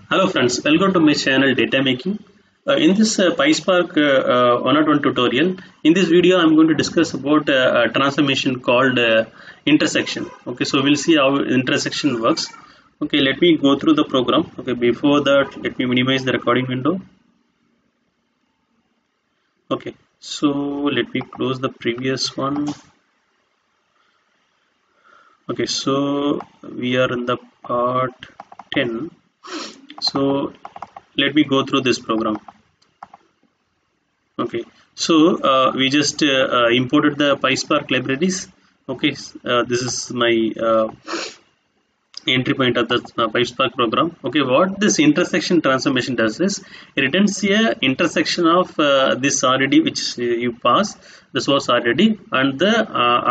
Hello friends, welcome to my channel DataMaking. In this PySpark 101 tutorial, in this video I'm going to discuss about a transformation called intersection. Okay, so we'll see how intersection works. Okay, let me go through the program. Okay, before that, let me minimize the recording window. Okay, so let me close the previous one. Okay, so we are in the part 10. So let me go through this program. Okay, so we just imported the PySpark libraries. Okay, this is my entry point of the PySpark program. Okay, what this intersection transformation does is it returns a intersection of this RDD which you pass, the source RDD, and the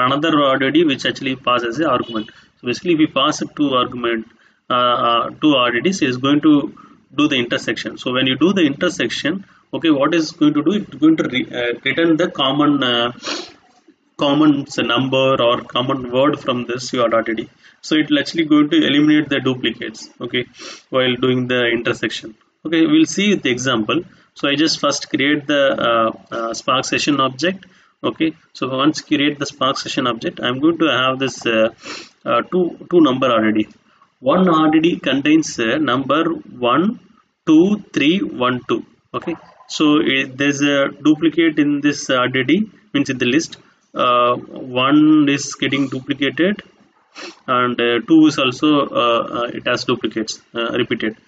another RDD which actually passes as an argument. So basically, if we pass it to argument two RDDs, it is going to do the intersection. So when you do the intersection, okay, what is going to do? It's going to return the common number or common word from this RDD. So it's actually going to eliminate the duplicates. Okay, while doing the intersection. Okay, we'll see the example. So I just first create the Spark session object. Okay, so once create the Spark session object, I'm going to have this two number RDD. One RDD contains number 1, 2, 3, 1, 2. Okay, so there's a duplicate in this RDD, means in the list. 1 is getting duplicated, and 2 is also it has duplicates repeated.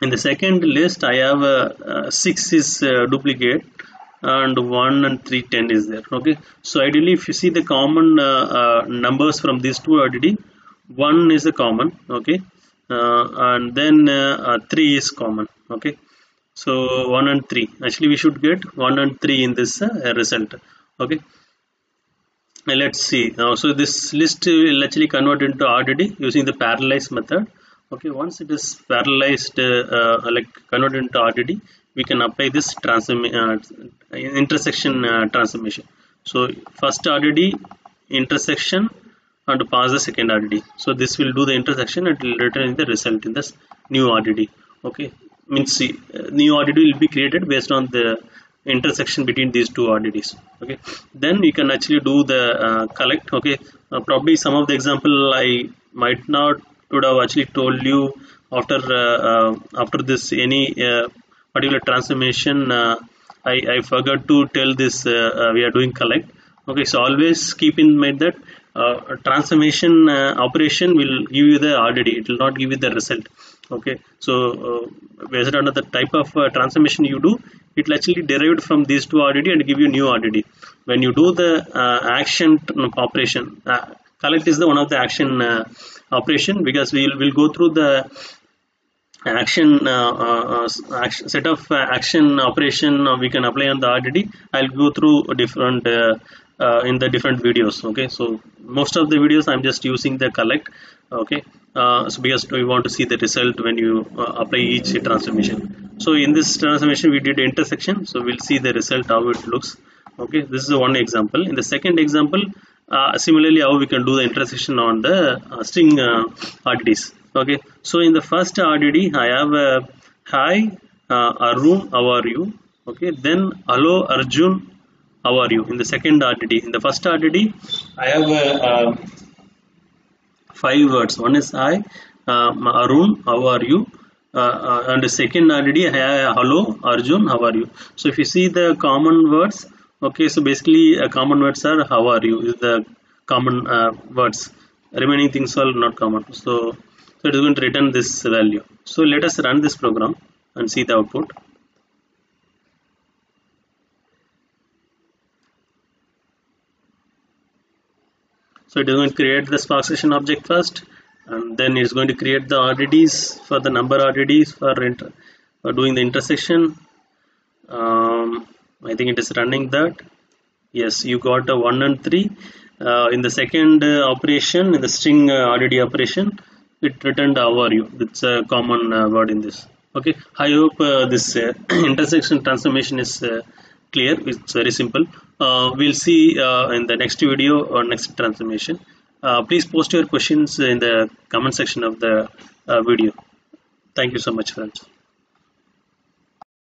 In the second list, I have 6 is duplicate, and 1 and 3, 10 is there. Okay, so ideally, if you see the common numbers from these two RDD, 1 is a common. Okay, and then 3 is common. Okay, so 1 and 3, actually we should get 1 and 3 in this result. Okay, let's see now. So this list will actually convert into RDD using the parallelize method. Okay, once it is parallelized, like converted into RDD, we can apply this intersection transformation. So first RDD intersection and pass the second RDD. So this will do the intersection and it will return the result in this new RDD. Okay, means new RDD will be created based on the intersection between these two RDDs. Okay, then you can actually do the collect. Okay, probably some of the example I might not would have actually told you after this any particular transformation. I forgot to tell this we are doing collect. Okay, so always keep in mind that transformation operation will give you the RDD, it will not give you the result. Okay, so based on the type of transformation you do, it will actually derived from these two RDD and give you new RDD. When you do the action operation, collect is the one of the action operation, because we will go through the action set of action operation we can apply on the RDD. I'll go through different in the different videos. Okay, so most of the videos I'm just using the collect. Okay, so because we want to see the result when you apply each transformation. So in this transformation we did intersection, so we'll see the result how it looks. Okay, this is one example. In the second example, similarly how we can do the intersection on the string RDDs. Okay, so in the first RDD I have hi Arun, how are you? Okay, then hello Arjun, how are you? In the second RDD, in the first RDD I have 5 words. One is hi Arun, how are you? And the second RDD I have hello Arjun, how are you? So if you see the common words, okay, so basically common words are how are you is the common words. Remaining things are not common. So it is going to return this value. So let us run this program and see the output. So it is going to create the Spark session object first, and then it is going to create the RDDs for the number RDDs for doing the intersection. I think it is running that. Yes, you got a 1 and 3. In the second operation, in the string RDD operation, it returned how are you. It's a common word in this. Okay, I hope this intersection transformation is clear. It's very simple. We'll see in the next video or next transformation. Please post your questions in the comment section of the video. Thank you so much, friends.